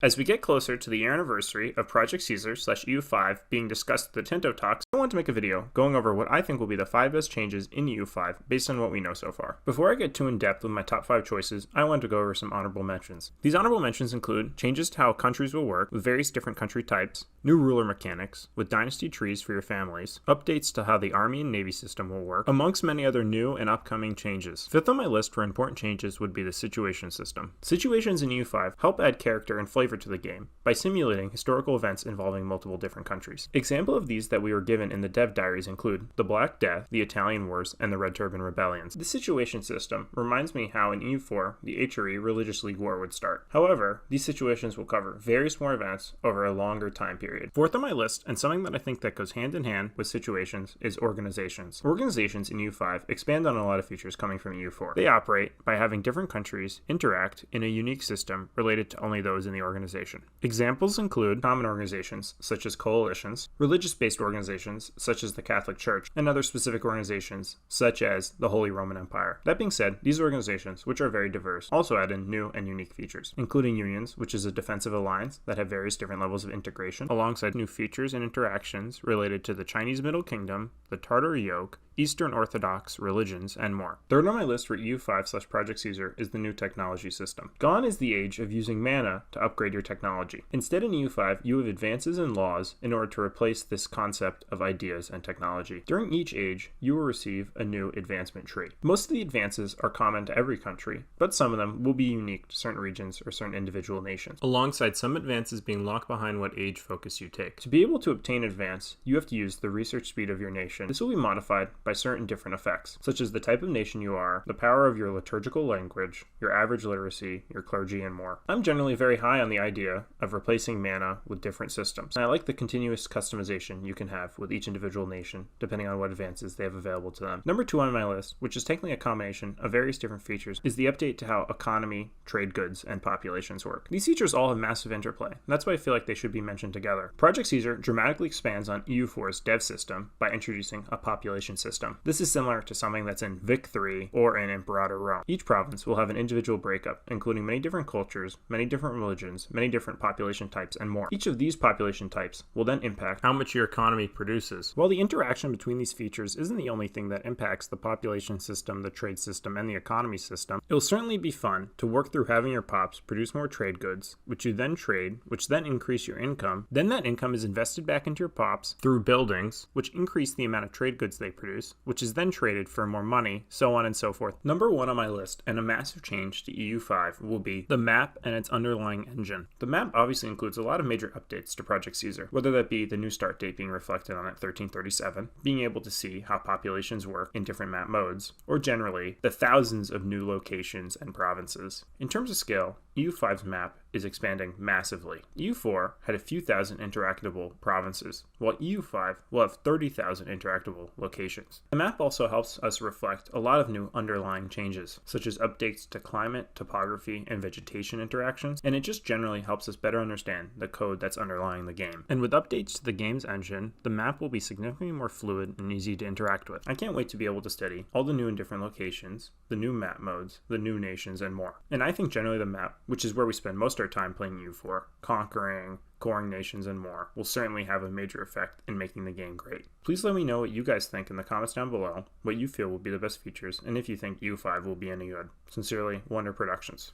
As we get closer to the year anniversary of Project Caesar/EU5 being discussed at the Tinto Talks, I want to make a video going over what I think will be the 5 best changes in EU5 based on what we know so far. Before I get too in depth with my top 5 choices, I want to go over some honorable mentions. These honorable mentions include changes to how countries will work with various different country types, new ruler mechanics with dynasty trees for your families, updates to how the Army and Navy system will work, amongst many other new and upcoming changes. Fifth on my list for important changes would be the situation system. Situations in EU5 help add character and flavor to the game by simulating historical events involving multiple different countries. Example of these that we were given in the dev diaries include the Black Death, the Italian Wars, and the Red Turban Rebellions. The situation system reminds me how in EU4 the HRE Religious League War would start. However, these situations will cover various more events over a longer time period. Fourth on my list, and something that I think that goes hand in hand with situations, is organizations. Organizations in EU5 expand on a lot of features coming from EU4. They operate by having different countries interact in a unique system related to only those in the organization. Examples include common organizations, such as coalitions, religious-based organizations, such as the Catholic Church, and other specific organizations, such as the Holy Roman Empire. That being said, these organizations, which are very diverse, also add in new and unique features, including unions, which is a defensive alliance that have various different levels of integration, alongside new features and interactions related to the Chinese Middle Kingdom, the Tartar Yoke, Eastern Orthodox religions, and more. Third on my list for EU5/Project Caesar is the new technology system. Gone is the age of using mana to upgrade your technology. Instead, in EU5, you have advances in laws in order to replace this concept of ideas and technology. During each age, you will receive a new advancement tree. Most of the advances are common to every country, but some of them will be unique to certain regions or certain individual nations, alongside some advances being locked behind what age focus you take. To be able to obtain advance, you have to use the research speed of your nation. This will be modified by certain different effects, such as the type of nation you are, the power of your liturgical language, your average literacy, your clergy, and more. I'm generally very high on the idea of replacing mana with different systems, and I like the continuous customization you can have with each individual nation, depending on what advances they have available to them. Number 2 on my list, which is technically a combination of various different features, is the update to how economy, trade goods, and populations work. These features all have massive interplay, and that's why I feel like they should be mentioned together. Project Caesar dramatically expands on EU4's dev system by introducing a population system. This is similar to something that's in Vic 3 or in Imperator Rome. Each province will have an individual breakup, including many different cultures, many different religions, many different population types, and more. Each of these population types will then impact how much your economy produces. While the interaction between these features isn't the only thing that impacts the population system, the trade system, and the economy system, it will certainly be fun to work through having your pops produce more trade goods, which you then trade, which then increase your income. Then that income is invested back into your pops through buildings, which increase the amount of trade goods they produce, which is then traded for more money, so on and so forth. Number 1 on my list, and a massive change to EU5, will be the map and its underlying engine. The map obviously includes a lot of major updates to Project Caesar, whether that be the new start date being reflected on at 1337, being able to see how populations work in different map modes, or generally, the thousands of new locations and provinces. In terms of scale, EU5's map is expanding massively. EU4 had a few thousand interactable provinces, while EU5 will have 30,000 interactable locations. The map also helps us reflect a lot of new underlying changes, such as updates to climate, topography, and vegetation interactions, and it just generally helps us better understand the code that's underlying the game. And with updates to the game's engine, the map will be significantly more fluid and easy to interact with. I can't wait to be able to study all the new and different locations, the new map modes, the new nations, and more. And I think generally the map, which is where we spend most of our time playing EU4, conquering, coring nations, and more, will certainly have a major effect in making the game great. Please let me know what you guys think in the comments down below, what you feel will be the best features, and if you think EU5 will be any good. Sincerely, Wonder Productions.